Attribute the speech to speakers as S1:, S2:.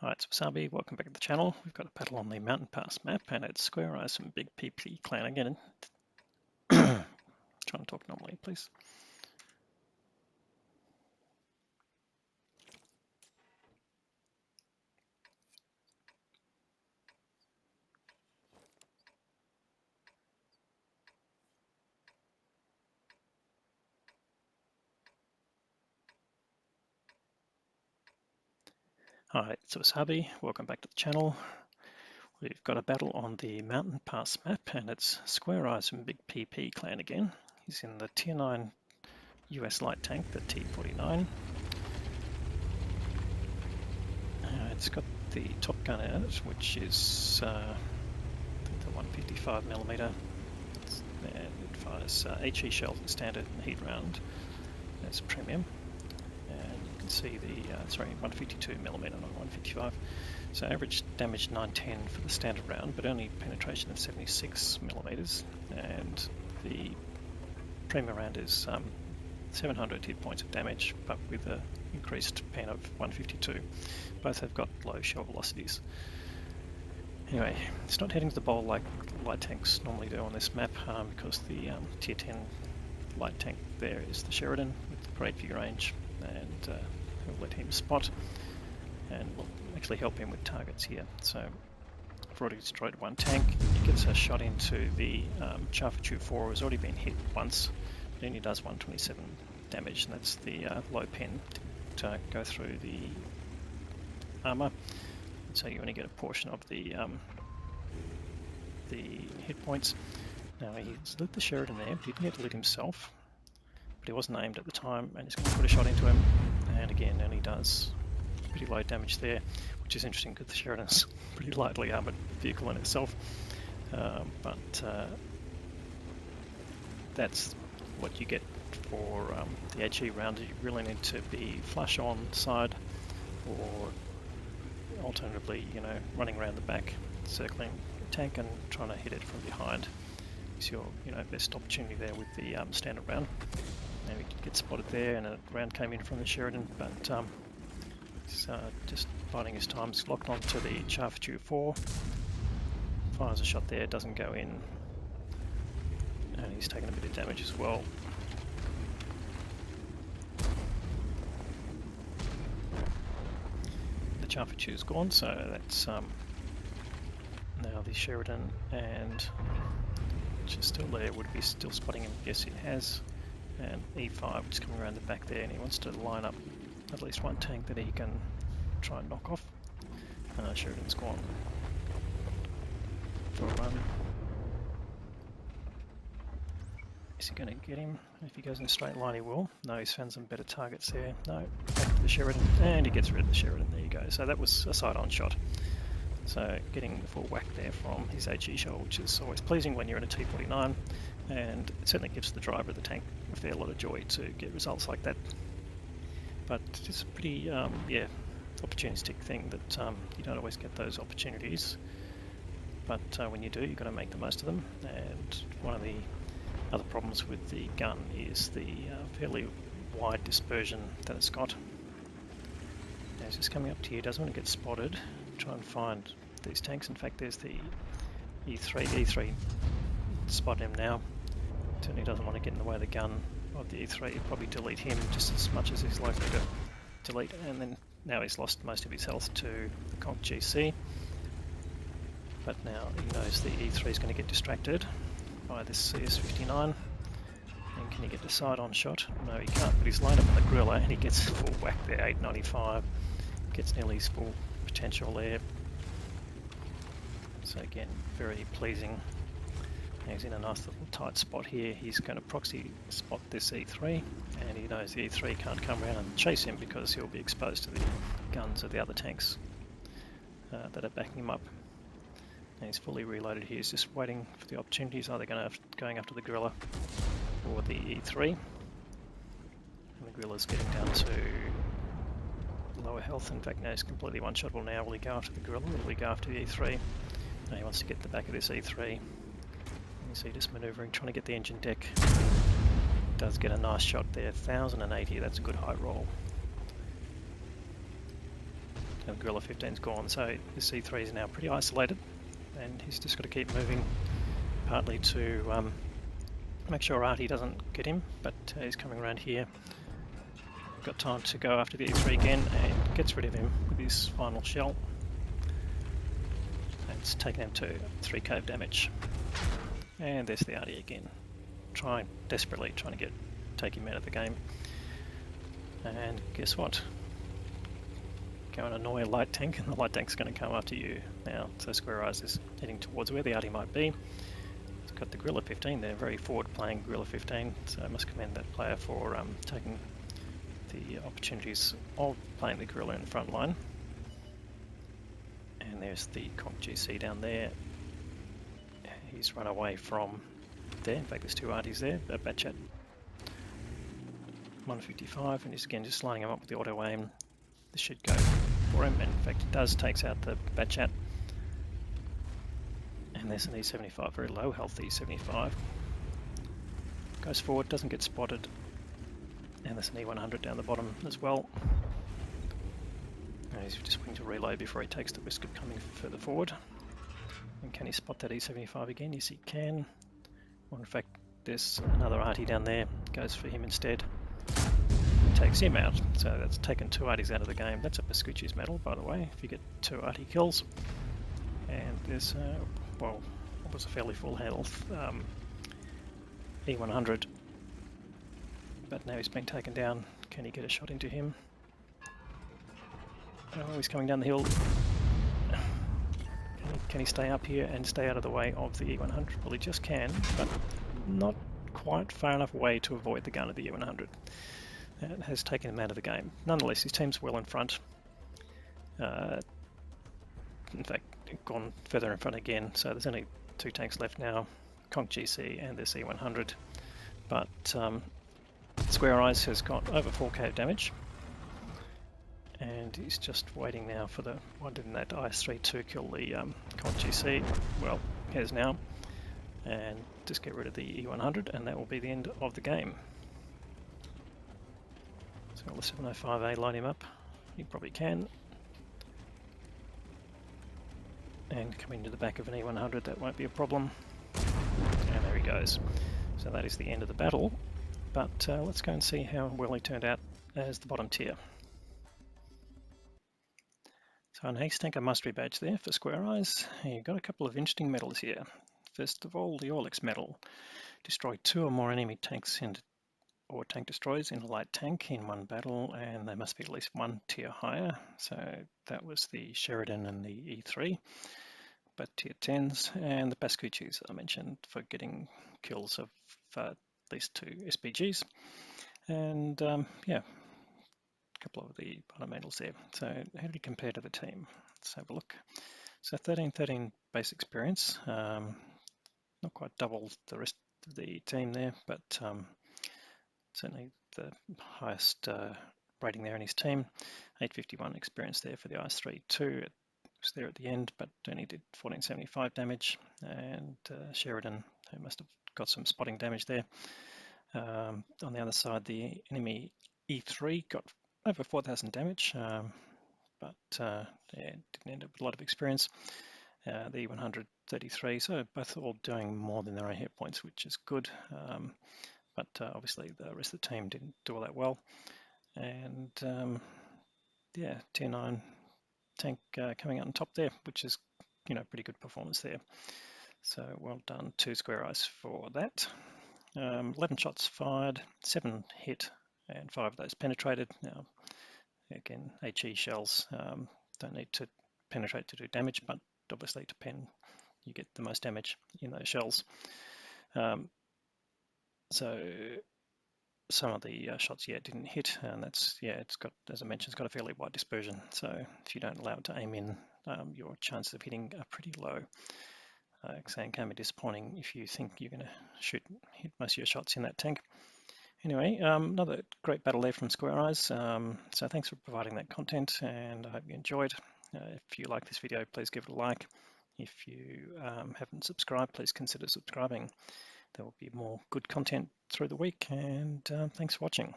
S1: Hi, it's Wasabi. Welcome back to the channel. We've got a battle on the Mountain Pass map, and it's Square Eyes from Big PP Clan again. Trying to talk normally, please. Hi, it's Wasabi. Welcome back to the channel. We've got a battle on the Mountain Pass map, and it's Square Eyes from Big PP Clan again. He's in the Tier 9 US light tank, the T49. It's got the top gun in it, which is the 155mm. And it fires HE shells at standard and heat round. That's premium. And you can see the, 152mm, not 155. So average damage 910 for the standard round, but only penetration of 76mm. And the premium round is 700 hit points of damage, but with an increased pen of 152. Both have got low shell velocities. Anyway, it's not heading to the bowl like light tanks normally do on this map, because the Tier 10 light tank there is the Sheridan with great view range, and we'll let him spot, and we'll actually help him with targets here. So I've already destroyed one tank. He gets a shot into the Pascuccis 4, who's already been hit once, but only does 127 damage, and that's the low pen to go through the armor. So you only get a portion of the hit points. Now he's lit the Sheridan there, but he didn't get lit himself, but he wasn't aimed at the time, and he's going to put a shot into him, and again only does pretty low damage there, which is interesting because the Sheridan's a pretty lightly armoured vehicle in itself. But that's what you get for the HE round. You really need to be flush on side, or alternatively, running around the back, circling the tank and trying to hit it from behind is your, best opportunity there with the standard round. Now we get spotted there, and a round came in from the Sheridan, but he's just biding his time. He's locked onto the Pascuccis 4, fires a shot there, doesn't go in, and he's taken a bit of damage as well. Pascuccis is gone, so that's now the Sheridan, and which is still there, would be still spotting him. Yes, it has. And E5 is coming around the back there, and he wants to line up at least one tank that he can try and knock off. Sheridan's gone for a run. Is he going to get him? If he goes in a straight line, he will. No, he's found some better targets there. No, back to the Sheridan, and he gets rid of the Sheridan. There you go. So that was a side-on shot. So getting the full whack there from his HE shell, which is always pleasing when you're in a T49, and it certainly gives the driver of the tank a fair lot of joy to get results like that. But it's a pretty, opportunistic thing that you don't always get those opportunities. But when you do, you've got to make the most of them. And one of the other problems with the gun is the fairly wide dispersion that it's got. Now he's just coming up to you, doesn't want to get spotted. Try and find these tanks. In fact, there's the E3 spotted him now. Certainly doesn't want to get in the way of the gun of the E3. He'll probably delete him just as much as he's likely to delete, and then now he's lost most of his health to the Conch GC. But now he knows the E3 is going to get distracted by this CS59. And can he get the side-on shot? No, he can't, but he's lined up on the Gorilla, and he gets full whack there, 895. Gets nearly his full potential there. So again, very pleasing. Now he's in a nice little tight spot here. He's going to proxy spot this E3, and he knows the E3 can't come around and chase him because he'll be exposed to the guns of the other tanks that are backing him up. And he's fully reloaded here. He's just waiting for the opportunities, either going after the Gorilla or the E3. And the Gorilla's getting down to lower health. In fact, now he's completely one-shotable now. Will he go after the Gorilla, or will he go after the E3? No, he wants to get the back of this E3. You see just manoeuvring, trying to get the engine deck. Does get a nice shot there, 1080, that's a good high roll. and the Guerrilla 15's gone. So the C3 is now pretty isolated, and he's just got to keep moving, partly to make sure Artie doesn't get him, but he's coming around here. Got time to go after the E3 again, and gets rid of him with his final shell. It's taken him to 3 cove damage. And there's the Artie again, desperately trying to take him out of the game. And guess what? Go and annoy a light tank, and the light tank's going to come after you now. So Square Eyes is heading towards where the Artie might be. It's got the Guerrilla 15 there, very forward-playing Guerrilla 15. So I must commend that player for taking the opportunities of playing the Guerrilla in the front line. And there's the Conk GC down there. He's run away from there. In fact, there's 2 Arties there. Batchat 155, and he's again just lining him up with the auto aim. This should go for him, and in fact it does, takes out the Batchat. And there's an E75, very low health E75. Goes forward, doesn't get spotted. And there's an E100 down the bottom as well. And he's just waiting to reload before he takes the risk of coming further forward. And can he spot that E75 again? Yes, he can. Or in fact, there's another Artie down there. Goes for him instead. Takes him out. So that's taken 2 Arties out of the game. That's a Pascuccis medal, by the way, if you get 2 Artie kills. And there's, well, what was a fairly full health E100. But now he's been taken down. Can he get a shot into him? Oh, he's coming down the hill. Can he stay up here and stay out of the way of the E100? Well, he just can, but not quite far enough away to avoid the gun of the E100. It has taken him out of the game. Nonetheless, his team's well in front. In fact, gone further in front again, so there's only 2 tanks left now, Conk GC and this E100. But Square Eyes has got over 4k damage, and he's just waiting now for the... Why didn't that IS-3 to kill the Conk GC? Well, he has now, and just get rid of the E100, and that will be the end of the game. So the 705A line him up, he probably can. And come into the back of an E100, that won't be a problem. And there he goes. So that is the end of the battle, but let's go and see how well he turned out as the bottom tier. So an ace tanker mastery badge there for Square Eyes. You've got a couple of interesting medals here. First of all, the Orliks medal. Destroy 2 or more enemy tanks or tank destroyers in a light tank in 1 battle, and they must be at least 1 tier higher. So that was the Sheridan and the E3, but tier 10s, and the Pascuccis I mentioned for getting kills of at least 2 SPGs. And yeah, a couple of the bottom medals there. So how did he compare to the team? Let's have a look. So 13 base experience, not quite double the rest of the team there, but certainly the highest rating there in his team. 851 experience there for the IS-3 too. It was there at the end, but only did 1475 damage. And Sheridan, who must have got some spotting damage there. On the other side, the enemy E3 got over 4,000 damage, but yeah, didn't end up with a lot of experience. The E133, so both all doing more than their own hit points, which is good. But obviously the rest of the team didn't do all that well. And yeah, tier 9 tank coming out on top there, which is, you know, pretty good performance there. So well done to Square Eyes for that. 11 shots fired, 7 hit, and 5 of those penetrated. Now, again, HE shells don't need to penetrate to do damage, but obviously to pen, you get the most damage in those shells. So some of the shots, yeah, didn't hit, and that's, yeah, it's got, as I mentioned, it's got a fairly wide dispersion. So if you don't allow it to aim in, your chances of hitting are pretty low. So it can be disappointing if you think you're going to hit most of your shots in that tank. Anyway, another great battle there from Square Eyes. So thanks for providing that content, and I hope you enjoyed. If you like this video, please give it a like. If you haven't subscribed, please consider subscribing. There will be more good content through the week, and thanks for watching.